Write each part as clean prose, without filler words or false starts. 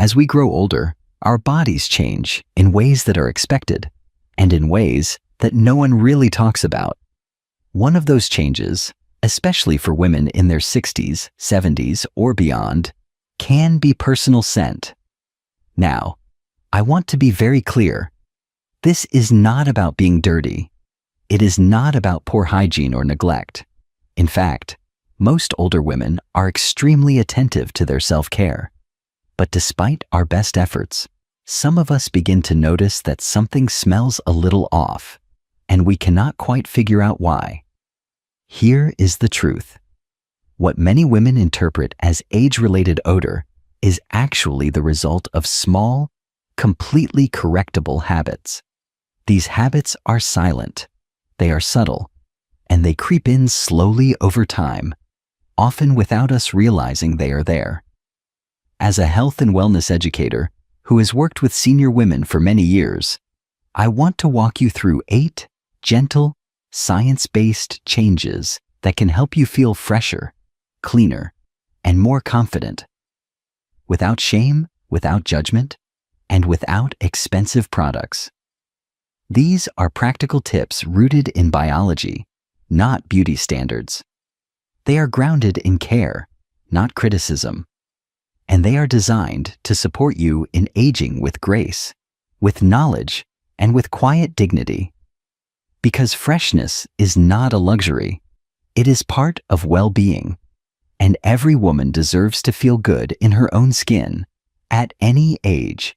As we grow older, our bodies change in ways that are expected and in ways that no one really talks about. One of those changes, especially for women in their 60s, 70s, or beyond, can be personal scent. Now, I want to be very clear. This is not about being dirty. It is not about poor hygiene or neglect. In fact, most older women are extremely attentive to their self-care. But despite our best efforts, some of us begin to notice that something smells a little off, and we cannot quite figure out why. Here is the truth. What many women interpret as age-related odor is actually the result of small, completely correctable habits. These habits are silent, they are subtle, and they creep in slowly over time, often without us realizing they are there. As a health and wellness educator who has worked with senior women for many years, I want to walk you through 8 gentle, science-based changes that can help you feel fresher, cleaner, and more confident. Without shame, without judgment, and without expensive products. These are practical tips rooted in biology, not beauty standards. They are grounded in care, not criticism. And they are designed to support you in aging with grace, with knowledge, and with quiet dignity. Because freshness is not a luxury, it is part of well-being, and every woman deserves to feel good in her own skin, at any age.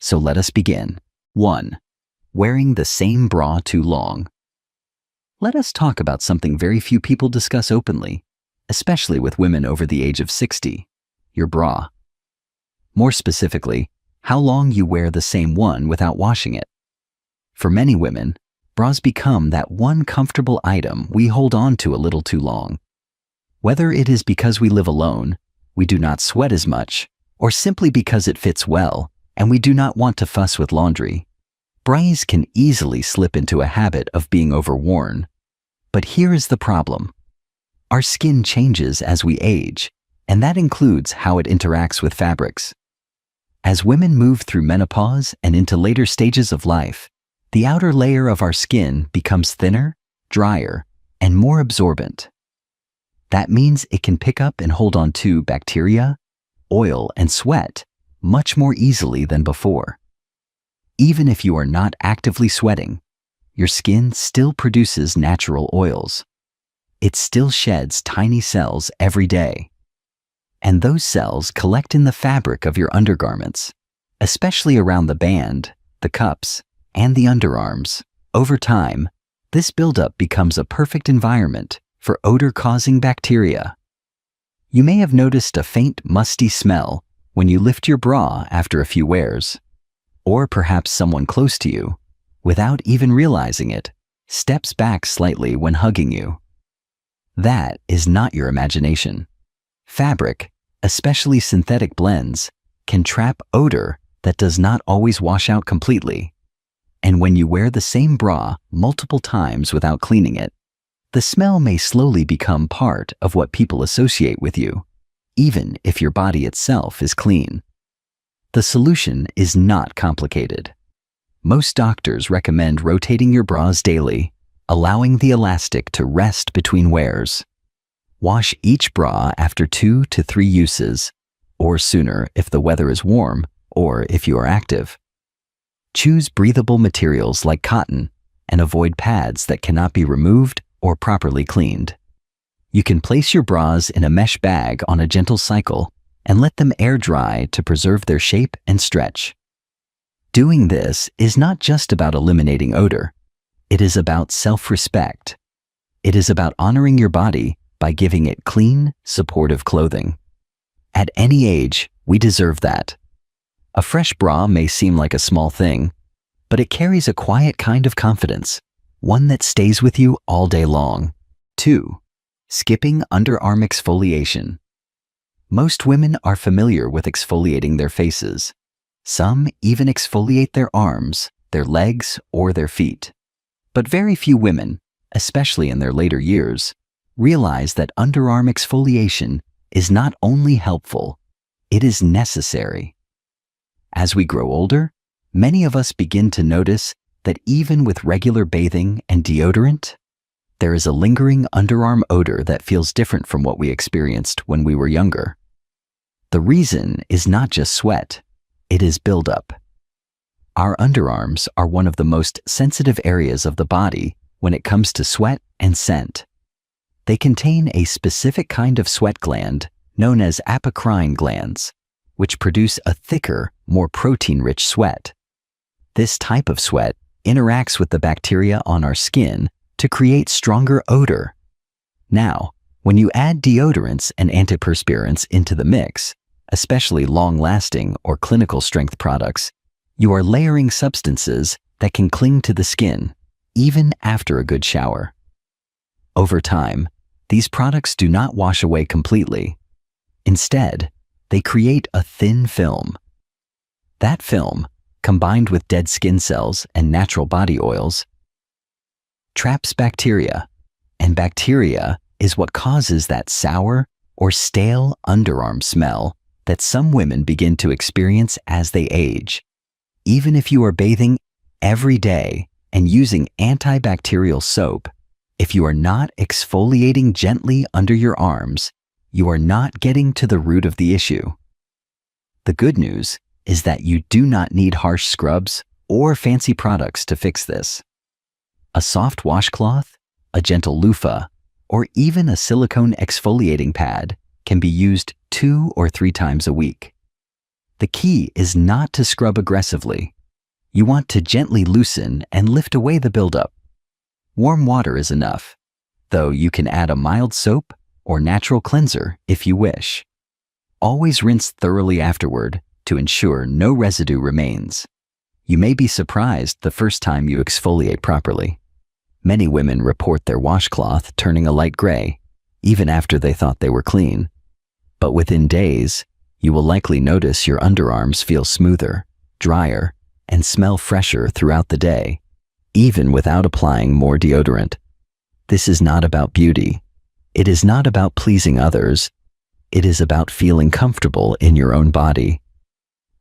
So let us begin. 1. Wearing the same bra too long. Let us talk about something very few people discuss openly, especially with women over the age of 60, your bra. More specifically, how long you wear the same one without washing it. For many women, bras become that one comfortable item we hold on to a little too long. Whether it is because we live alone, we do not sweat as much, or simply because it fits well and we do not want to fuss with laundry, bras can easily slip into a habit of being overworn. But here is the problem. Our skin changes as we age, and that includes how it interacts with fabrics. As women move through menopause and into later stages of life, the outer layer of our skin becomes thinner, drier, and more absorbent. That means it can pick up and hold on to bacteria, oil, and sweat much more easily than before. Even if you are not actively sweating, your skin still produces natural oils. It still sheds tiny cells every day. And those cells collect in the fabric of your undergarments, especially around the band, the cups, and the underarms. Over time, this buildup becomes a perfect environment for odor-causing bacteria. You may have noticed a faint, musty smell when you lift your bra after a few wears. Or perhaps someone close to you, without even realizing it, steps back slightly when hugging you. That is not your imagination. Fabric, especially synthetic blends, can trap odor that does not always wash out completely. And when you wear the same bra multiple times without cleaning it, the smell may slowly become part of what people associate with you, even if your body itself is clean. The solution is not complicated. Most doctors recommend rotating your bras daily, allowing the elastic to rest between wears. Wash each bra after 2 to 3 uses, or sooner if the weather is warm or if you are active. Choose breathable materials like cotton and avoid pads that cannot be removed or properly cleaned. You can place your bras in a mesh bag on a gentle cycle and let them air dry to preserve their shape and stretch. Doing this is not just about eliminating odor. It is about self-respect. It is about honoring your body by giving it clean, supportive clothing. At any age, we deserve that. A fresh bra may seem like a small thing, but it carries a quiet kind of confidence, one that stays with you all day long. 2. Skipping underarm exfoliation. Most women are familiar with exfoliating their faces. Some even exfoliate their arms, their legs, or their feet. But very few women, especially in their later years, realize that underarm exfoliation is not only helpful, it is necessary. As we grow older, many of us begin to notice that even with regular bathing and deodorant, there is a lingering underarm odor that feels different from what we experienced when we were younger. The reason is not just sweat, it is buildup. Our underarms are one of the most sensitive areas of the body when it comes to sweat and scent. They contain a specific kind of sweat gland known as apocrine glands, which produce a thicker, more protein-rich sweat. This type of sweat interacts with the bacteria on our skin to create stronger odor. Now, when you add deodorants and antiperspirants into the mix, especially long-lasting or clinical strength products, you are layering substances that can cling to the skin, even after a good shower. Over time, these products do not wash away completely. Instead, they create a thin film. That film, combined with dead skin cells and natural body oils, traps bacteria, and bacteria is what causes that sour or stale underarm smell that some women begin to experience as they age. Even if you are bathing every day and using antibacterial soap, if you are not exfoliating gently under your arms, you are not getting to the root of the issue. The good news is that you do not need harsh scrubs or fancy products to fix this. A soft washcloth, a gentle loofah, or even a silicone exfoliating pad can be used 2 or 3 times a week. The key is not to scrub aggressively. You want to gently loosen and lift away the buildup. Warm water is enough, though you can add a mild soap or natural cleanser if you wish. Always rinse thoroughly afterward to ensure no residue remains. You may be surprised the first time you exfoliate properly. Many women report their washcloth turning a light gray, even after they thought they were clean. But within days, you will likely notice your underarms feel smoother, drier, and smell fresher throughout the day, even without applying more deodorant. This is not about beauty. It is not about pleasing others. It is about feeling comfortable in your own body.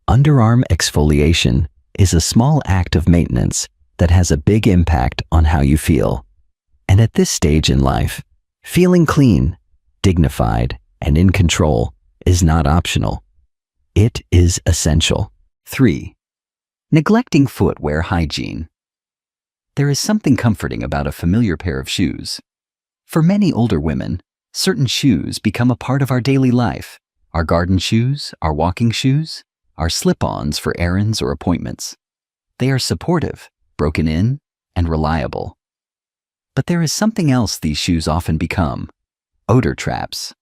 Underarm exfoliation is a small act of maintenance that has a big impact on how you feel. And at this stage in life, feeling clean, dignified, and in control is not optional. It is essential. 3. Neglecting footwear hygiene. There is something comforting about a familiar pair of shoes. For many older women, certain shoes become a part of our daily life. Our garden shoes, our walking shoes, our slip-ons for errands or appointments. They are supportive, broken in, and reliable. But there is something else these shoes often become: odor traps.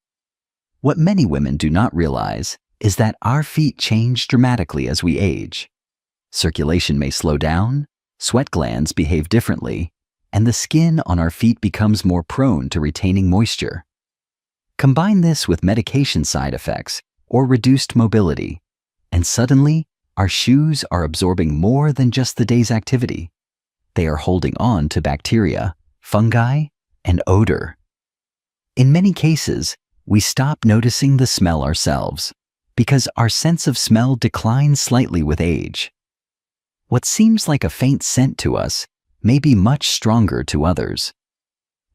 What many women do not realize is that our feet change dramatically as we age. Circulation may slow down, sweat glands behave differently, and the skin on our feet becomes more prone to retaining moisture. Combine this with medication side effects or reduced mobility, and suddenly, our shoes are absorbing more than just the day's activity. They are holding on to bacteria, fungi, and odor. In many cases, we stop noticing the smell ourselves because our sense of smell declines slightly with age. What seems like a faint scent to us may be much stronger to others.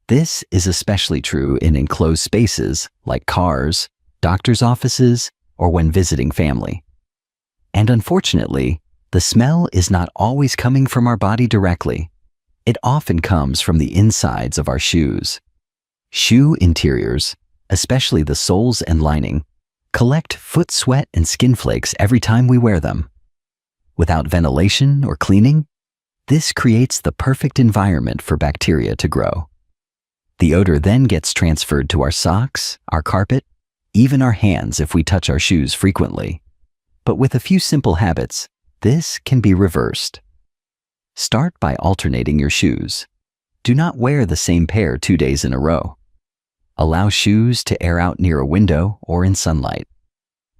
This is especially true in enclosed spaces like cars, doctor's offices, or when visiting family. And unfortunately, the smell is not always coming from our body directly. It often comes from the insides of our shoes. Shoe interiors, especially the soles and lining, collect foot sweat and skin flakes every time we wear them. Without ventilation or cleaning, this creates the perfect environment for bacteria to grow. The odor then gets transferred to our socks, our carpet, even our hands if we touch our shoes frequently. But with a few simple habits, this can be reversed. Start by alternating your shoes. Do not wear the same pair 2 days in a row. Allow shoes to air out near a window or in sunlight.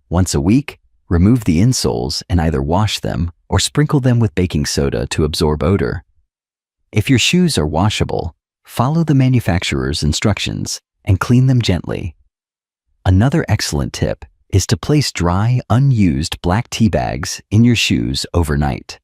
Once a week, remove the insoles and either wash them or sprinkle them with baking soda to absorb odor. If your shoes are washable, follow the manufacturer's instructions and clean them gently. Another excellent tip is to place dry, unused black tea bags in your shoes overnight.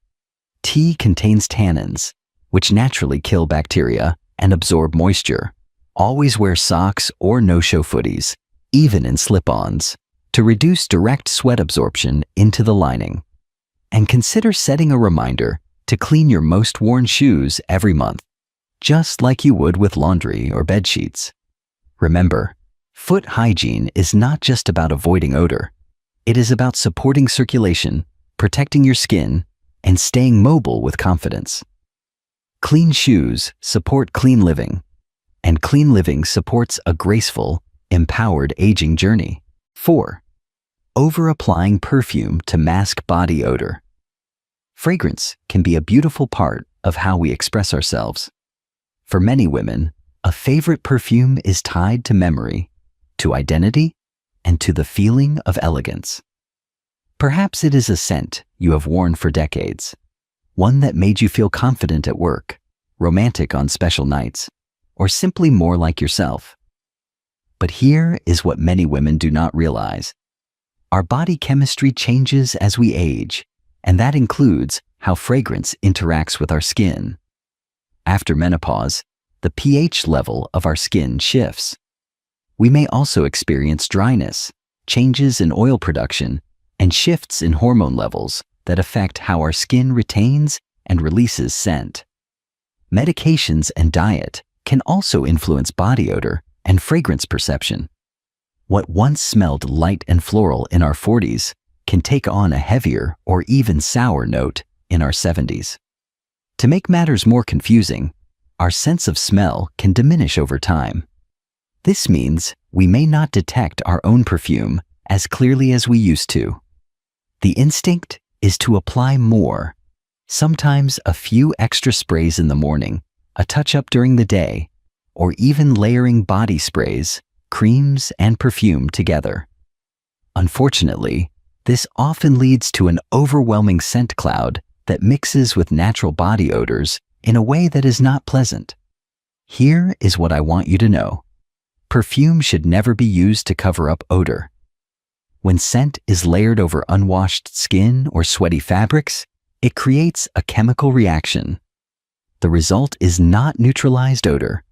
Tea contains tannins, which naturally kill bacteria and absorb moisture. Always wear socks or no-show footies, even in slip-ons, to reduce direct sweat absorption into the lining. And consider setting a reminder to clean your most worn shoes every month, just like you would with laundry or bed sheets. Remember, foot hygiene is not just about avoiding odor. It is about supporting circulation, protecting your skin, and staying mobile with confidence. Clean shoes support clean living, and clean living supports a graceful, empowered aging journey. 4. Over-applying perfume to mask body odor. Fragrance can be a beautiful part of how we express ourselves. For many women, a favorite perfume is tied to memory, to identity, and to the feeling of elegance. Perhaps it is a scent you have worn for decades, one that made you feel confident at work, romantic on special nights, or simply more like yourself. But here is what many women do not realize. Our body chemistry changes as we age, and that includes how fragrance interacts with our skin. After menopause, the pH level of our skin shifts. We may also experience dryness, changes in oil production, and shifts in hormone levels that affect how our skin retains and releases scent. Medications and diet can also influence body odor and fragrance perception. What once smelled light and floral in our 40s can take on a heavier or even sour note in our 70s. To make matters more confusing, our sense of smell can diminish over time. This means we may not detect our own perfume as clearly as we used to. The instinct is to apply more, sometimes a few extra sprays in the morning, a touch-up during the day, or even layering body sprays, creams, and perfume together. Unfortunately, this often leads to an overwhelming scent cloud that mixes with natural body odors in a way that is not pleasant. Here is what I want you to know. Perfume should never be used to cover up odor. When scent is layered over unwashed skin or sweaty fabrics, it creates a chemical reaction. The result is not neutralized odor.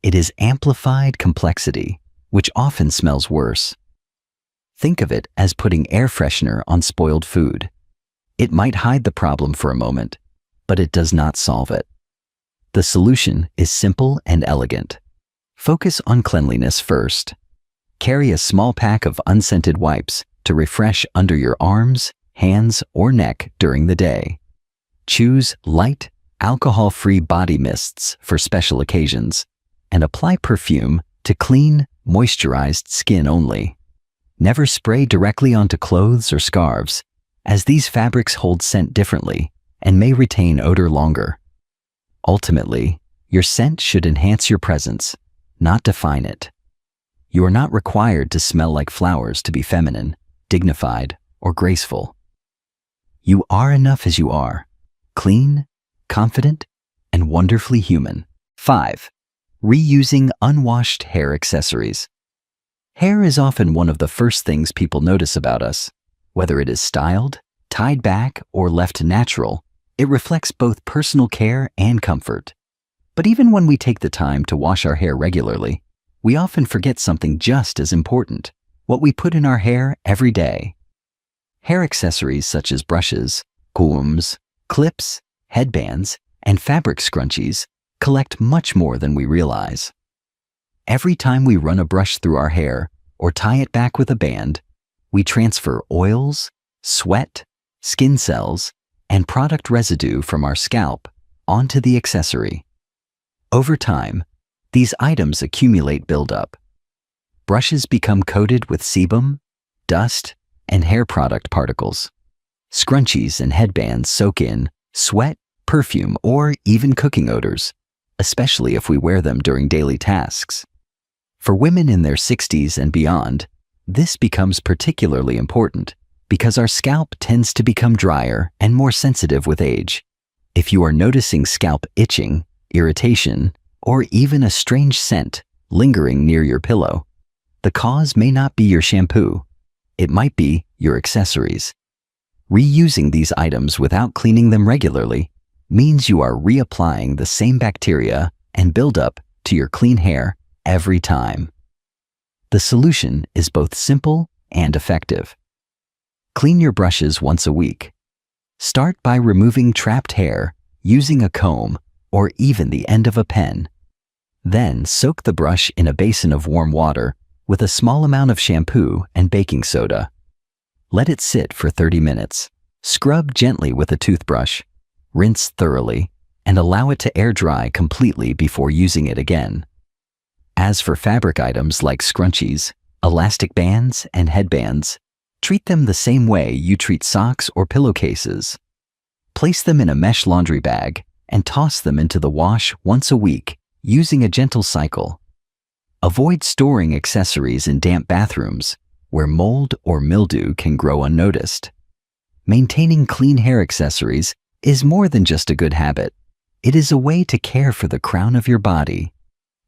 It is amplified complexity, which often smells worse. Think of it as putting air freshener on spoiled food. It might hide the problem for a moment, but it does not solve it. The solution is simple and elegant. Focus on cleanliness first. Carry a small pack of unscented wipes to refresh under your arms, hands, or neck during the day. Choose light, alcohol-free body mists for special occasions, and apply perfume to clean, moisturized skin only. Never spray directly onto clothes or scarves, as these fabrics hold scent differently and may retain odor longer. Ultimately, your scent should enhance your presence, not define it. You are not required to smell like flowers to be feminine, dignified, or graceful. You are enough as you are, clean, confident, and wonderfully human. 5. Reusing unwashed hair accessories. Hair is often one of the first things people notice about us. Whether it is styled, tied back, or left natural, it reflects both personal care and comfort. But even when we take the time to wash our hair regularly, we often forget something just as important: what we put in our hair every day. Hair accessories such as brushes, combs, clips, headbands, and fabric scrunchies collect much more than we realize. Every time we run a brush through our hair or tie it back with a band, we transfer oils, sweat, skin cells, and product residue from our scalp onto the accessory. Over time, these items accumulate buildup. Brushes become coated with sebum, dust, and hair product particles. Scrunchies and headbands soak in sweat, perfume, or even cooking odors, especially if we wear them during daily tasks. For women in their 60s and beyond, this becomes particularly important because our scalp tends to become drier and more sensitive with age. If you are noticing scalp itching, irritation, or even a strange scent lingering near your pillow, the cause may not be your shampoo. It might be your accessories. Reusing these items without cleaning them regularly means you are reapplying the same bacteria and buildup to your clean hair every time. The solution is both simple and effective. Clean your brushes once a week. Start by removing trapped hair using a comb or even the end of a pen. Then soak the brush in a basin of warm water with a small amount of shampoo and baking soda. Let it sit for 30 minutes. Scrub gently with a toothbrush, rinse thoroughly, and allow it to air dry completely before using it again. As for fabric items like scrunchies, elastic bands, and headbands, treat them the same way you treat socks or pillowcases. Place them in a mesh laundry bag and toss them into the wash once a week using a gentle cycle. Avoid storing accessories in damp bathrooms where mold or mildew can grow unnoticed. Maintaining clean hair accessories is more than just a good habit. It is a way to care for the crown of your body.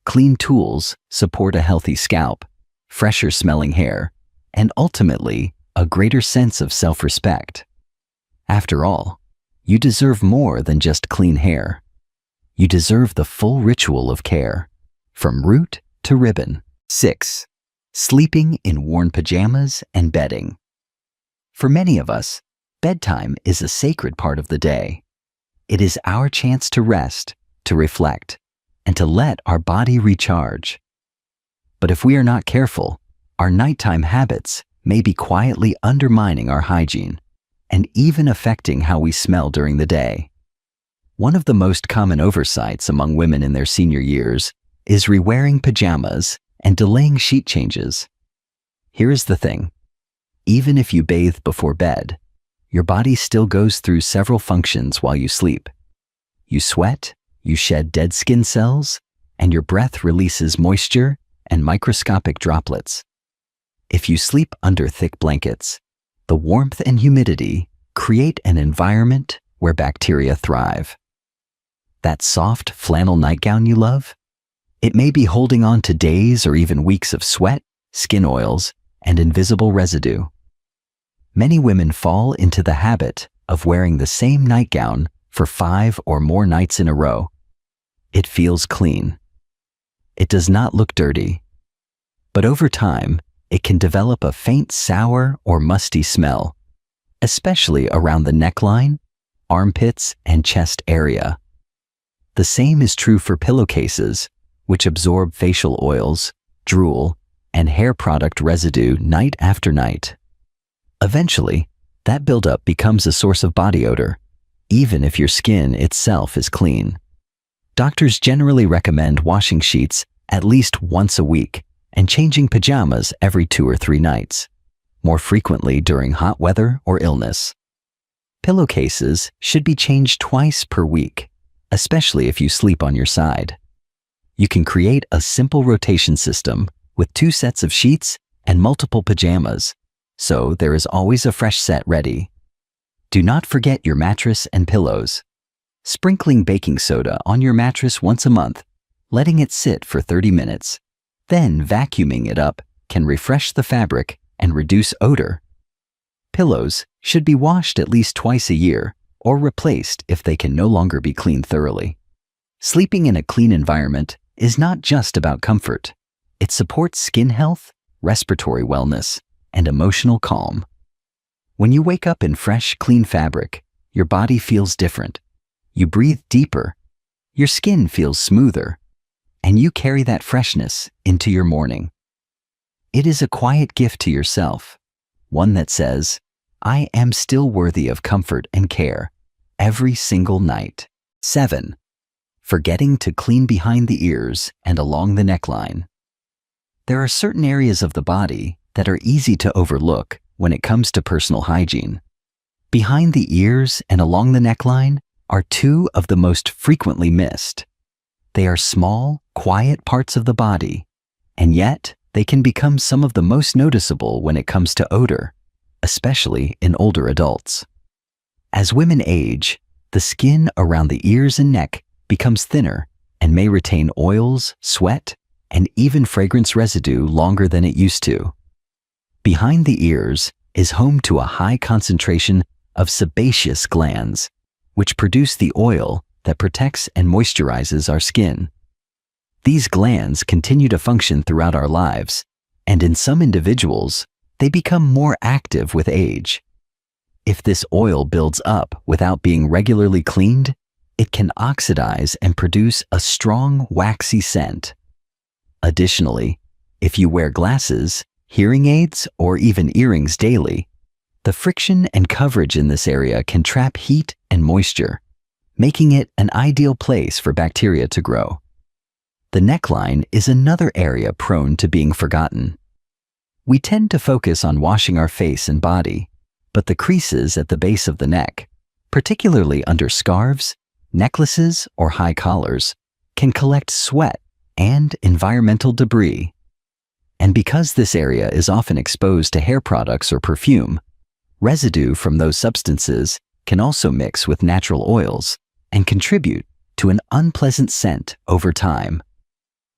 Clean tools support a healthy scalp, fresher smelling hair, and ultimately, a greater sense of self-respect. After all, you deserve more than just clean hair. You deserve the full ritual of care, from root to ribbon. 6. Sleeping in worn pajamas and bedding. For many of us, bedtime is a sacred part of the day. It is our chance to rest, to reflect, and to let our body recharge. But if we are not careful, our nighttime habits may be quietly undermining our hygiene and even affecting how we smell during the day. One of the most common oversights among women in their senior years is rewearing pajamas and delaying sheet changes. Here is the thing. Even if you bathe before bed, your body still goes through several functions while you sleep. You sweat, you shed dead skin cells, and your breath releases moisture and microscopic droplets. If you sleep under thick blankets, the warmth and humidity create an environment where bacteria thrive. That soft flannel nightgown you love? It may be holding on to days or even weeks of sweat, skin oils, and invisible residue. Many women fall into the habit of wearing the same nightgown for 5 or more nights in a row. It feels clean. It does not look dirty. But over time, it can develop a faint sour or musty smell, especially around the neckline, armpits, and chest area. The same is true for pillowcases, which absorb facial oils, drool, and hair product residue night after night. Eventually, that buildup becomes a source of body odor, even if your skin itself is clean. Doctors generally recommend washing sheets at least once a week and changing pajamas every 2 or 3 nights, more frequently during hot weather or illness. Pillowcases should be changed twice per week, especially if you sleep on your side. You can create a simple rotation system with 2 sets of sheets and multiple pajamas, so there is always a fresh set ready. Do not forget your mattress and pillows. Sprinkling baking soda on your mattress once a month, letting it sit for 30 minutes, then vacuuming it up can refresh the fabric and reduce odor. Pillows should be washed at least twice a year or replaced if they can no longer be cleaned thoroughly. Sleeping in a clean environment is not just about comfort. It supports skin health, respiratory wellness, and emotional calm. When you wake up in fresh, clean fabric, your body feels different. You breathe deeper, your skin feels smoother, and you carry that freshness into your morning. It is a quiet gift to yourself, one that says, I am still worthy of comfort and care every single night. 7. Forgetting to clean behind the ears and along the neckline. There are certain areas of the body that are easy to overlook when it comes to personal hygiene. Behind the ears and along the neckline are 2 of the most frequently missed. They are small, quiet parts of the body, and yet they can become some of the most noticeable when it comes to odor, especially in older adults. As women age, the skin around the ears and neck becomes thinner and may retain oils, sweat, and even fragrance residue longer than it used to. Behind the ears is home to a high concentration of sebaceous glands, which produce the oil that protects and moisturizes our skin. These glands continue to function throughout our lives, and in some individuals, they become more active with age. If this oil builds up without being regularly cleaned, it can oxidize and produce a strong, waxy scent. Additionally, if you wear glasses, hearing aids, or even earrings daily, the friction and coverage in this area can trap heat and moisture, making it an ideal place for bacteria to grow. The neckline is another area prone to being forgotten. We tend to focus on washing our face and body, but the creases at the base of the neck, particularly under scarves, necklaces, or high collars, can collect sweat and environmental debris. And because this area is often exposed to hair products or perfume, residue from those substances can also mix with natural oils and contribute to an unpleasant scent over time.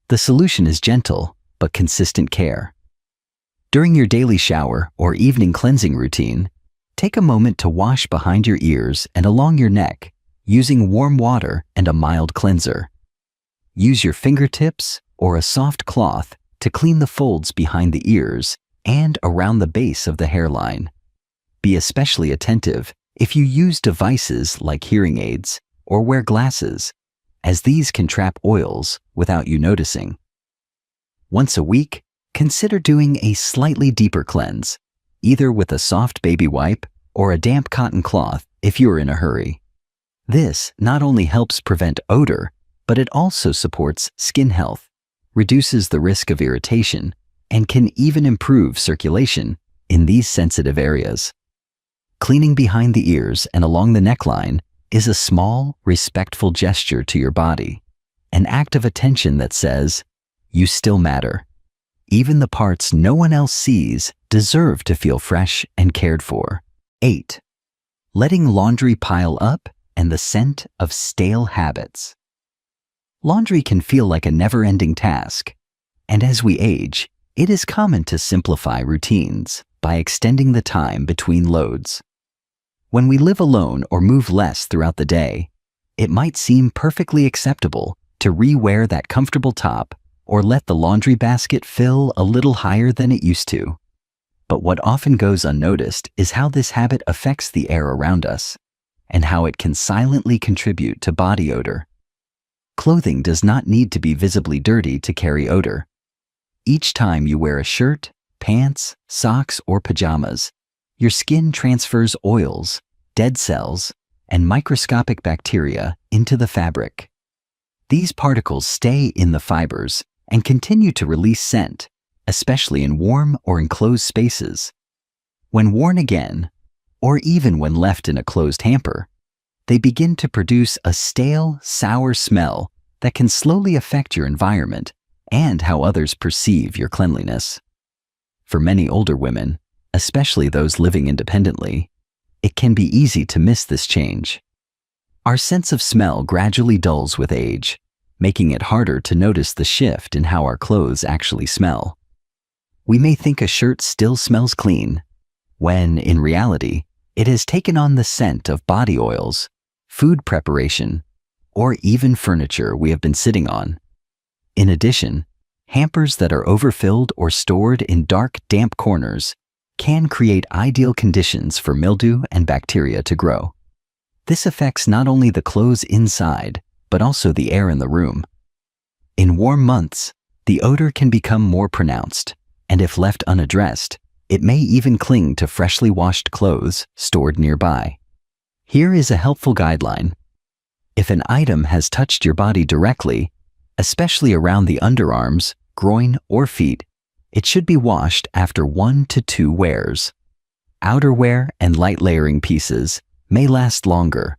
The solution is gentle but consistent care. During your daily shower or evening cleansing routine, take a moment to wash behind your ears and along your neck using warm water and a mild cleanser. Use your fingertips or a soft cloth to clean the folds behind the ears and around the base of the hairline. Be especially attentive if you use devices like hearing aids or wear glasses, as these can trap oils without you noticing. Once a week, consider doing a slightly deeper cleanse, either with a soft baby wipe or a damp cotton cloth if you are in a hurry. This not only helps prevent odor, but it also supports skin health, reduces the risk of irritation, and can even improve circulation in these sensitive areas. Cleaning behind the ears and along the neckline is a small, respectful gesture to your body, an act of attention that says, "You still matter." Even the parts no one else sees deserve to feel fresh and cared for. 8. Letting laundry pile up and the scent of stale habits. Laundry can feel like a never-ending task, and as we age, it is common to simplify routines by extending the time between loads. When we live alone or move less throughout the day, it might seem perfectly acceptable to re-wear that comfortable top or let the laundry basket fill a little higher than it used to. But what often goes unnoticed is how this habit affects the air around us, and how it can silently contribute to body odor. Clothing does not need to be visibly dirty to carry odor. Each time you wear a shirt, pants, socks, or pajamas, your skin transfers oils, dead cells, and microscopic bacteria into the fabric. These particles stay in the fibers and continue to release scent, especially in warm or enclosed spaces. When worn again, or even when left in a closed hamper, they begin to produce a stale, sour smell that can slowly affect your environment and how others perceive your cleanliness. For many older women, especially those living independently, it can be easy to miss this change. Our sense of smell gradually dulls with age, making it harder to notice the shift in how our clothes actually smell. We may think a shirt still smells clean, when, in reality, it has taken on the scent of body oils, food preparation, or even furniture we have been sitting on. In addition, hampers that are overfilled or stored in dark, damp corners can create ideal conditions for mildew and bacteria to grow. This affects not only the clothes inside, but also the air in the room. In warm months, the odor can become more pronounced, and if left unaddressed, it may even cling to freshly washed clothes stored nearby. Here is a helpful guideline. If an item has touched your body directly, especially around the underarms, groin, or feet, it should be washed after 1 to 2 wears. Outerwear and light layering pieces may last longer,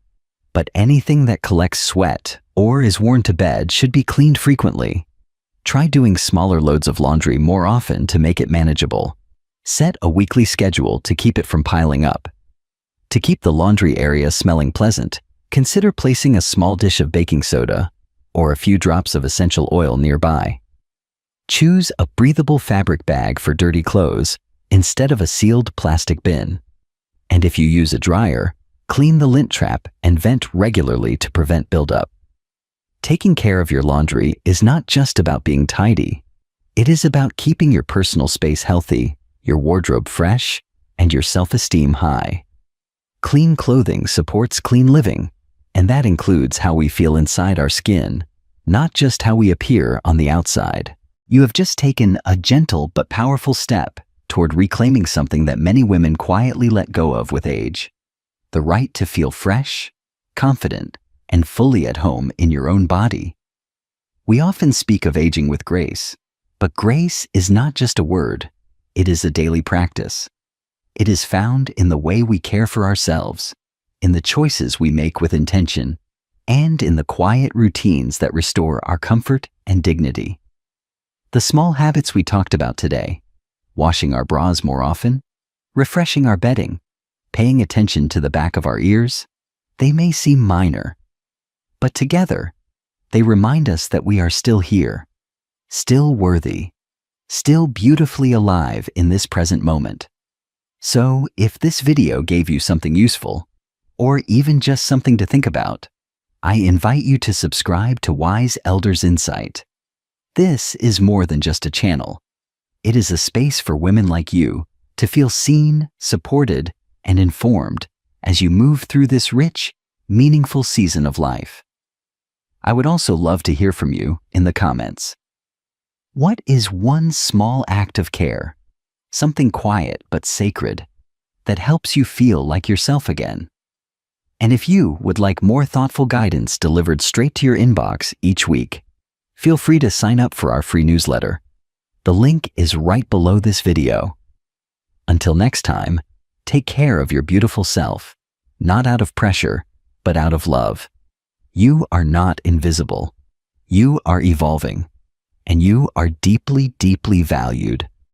but anything that collects sweat or is worn to bed should be cleaned frequently. Try doing smaller loads of laundry more often to make it manageable. Set a weekly schedule to keep it from piling up. To keep the laundry area smelling pleasant, consider placing a small dish of baking soda or a few drops of essential oil nearby. Choose a breathable fabric bag for dirty clothes instead of a sealed plastic bin. And if you use a dryer, clean the lint trap and vent regularly to prevent buildup. Taking care of your laundry is not just about being tidy. It is about keeping your personal space healthy, your wardrobe fresh, and your self-esteem high. Clean clothing supports clean living, and that includes how we feel inside our skin, not just how we appear on the outside. You have just taken a gentle but powerful step toward reclaiming something that many women quietly let go of with age: the right to feel fresh, confident, and fully at home in your own body. We often speak of aging with grace, but grace is not just a word, it is a daily practice. It is found in the way we care for ourselves, in the choices we make with intention, and in the quiet routines that restore our comfort and dignity. The small habits we talked about today, washing our bras more often, refreshing our bedding, paying attention to the back of our ears, they may seem minor, but together, they remind us that we are still here, still worthy, still beautifully alive in this present moment. So, if this video gave you something useful, or even just something to think about, I invite you to subscribe to Wise Elders Insight. This is more than just a channel. It is a space for women like you to feel seen, supported, and informed as you move through this rich, meaningful season of life. I would also love to hear from you in the comments. What is one small act of care, something quiet but sacred, that helps you feel like yourself again? And if you would like more thoughtful guidance delivered straight to your inbox each week, feel free to sign up for our free newsletter. The link is right below this video. Until next time, take care of your beautiful self, not out of pressure, but out of love. You are not invisible. You are evolving, and you are deeply, deeply valued.